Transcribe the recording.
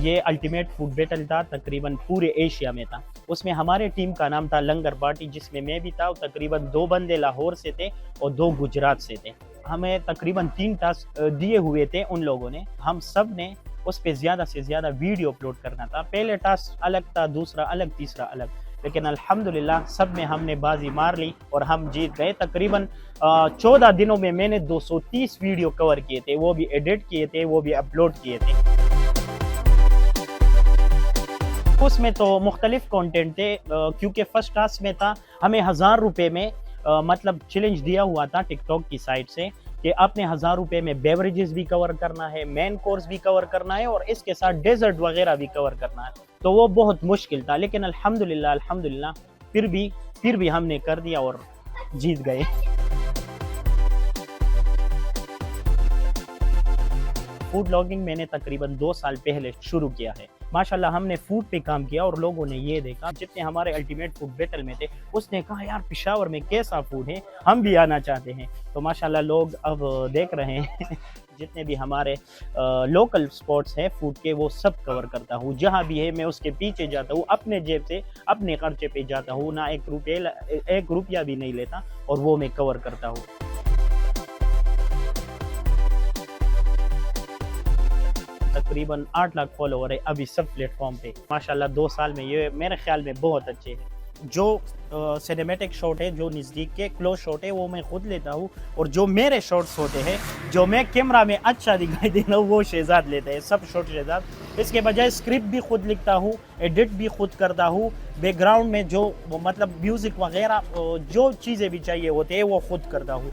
ये ultimate food battle था, तकरीबन पूरे एशिया में था। उसमें हमारे टीम का नाम था लंगर पार्टी, जिसमें मैं भी था। तकरीबन 2 बंदे लाहौर से थे और 2 गुजरात से थे। हमें तकरीबन 3 टास्क दिए हुए थे उन लोगों ने। हम सब ने उस पे ज़्यादा से ज़्यादा वीडियो अपलोड करना था। पहले टास्क अलग था, दूसरा अलग, तीसरा अलग, लेकिन अल्हम्दुलिल्लाह सब में हमने बाजी मार ली और हम जीत गए। तकरीबन 14 दिनों में मैंने 230 वीडियो कवर किए थे, वो भी एडिट किए थे, वो भी अपलोड किए थे। उसमें तो मुख्तलिफ कंटेंट थे, क्योंकि फर्स्ट टास्क में था हमें 1000 रुपये में मतलब चैलेंज दिया हुआ था टिकटॉक की साइड से कि आपने 1000 रुपये में बेवरेजेस भी कवर करना है, मेन कोर्स भी कवर करना है और इसके साथ डेजर्ट वगैरह भी कवर करना है। तो वो बहुत मुश्किल था, लेकिन अल्हम्दुलिल्लाह फिर भी हमने कर दिया और जीत गए। फूड ब्लॉगिंग मैंने तकरीबन 2 साल पहले शुरू किया है। माशाल्लाह हमने फूड पे काम किया और लोगों ने ये देखा, जितने हमारे अल्टीमेट फूड बैटल में थे उसने कहा यार पेशावर में कैसा फूड है, हम भी आना चाहते हैं। तो माशाल्लाह लोग अब देख रहे हैं जितने भी हमारे लोकल स्पॉट्स हैं फूड के, वो सब कवर करता हूँ। जहाँ भी है मैं उसके पीछे जाता हूँ, अपने जेब से अपने खर्चे पे जाता हूँ, ना 1 रुपया भी नहीं लेता और वो मैं कवर करता हूँ। तकरीबन 8 लाख फॉलोवर है अभी सब प्लेटफॉर्म पे। माशाल्लाह 2 साल में ये मेरे ख्याल में बहुत अच्छे हैं। जो सिनेमैटिक शॉट है, जो नज़दीक के क्लोज शॉट है, वो मैं खुद लेता हूँ और जो मेरे शॉट्स होते हैं, जो मैं कैमरा में अच्छा दिखाई देना हूँ, वो शहजाद लेते हैं, सब शॉट शहजाद। इसके बजाय स्क्रिप्ट भी खुद लिखता हूँ, एडिट भी खुद करता हूँ, बैकग्राउंड में जो मतलब म्यूज़िक वगैरह जो चीज़ें भी चाहिए होते हैं वो खुद करता हूँ।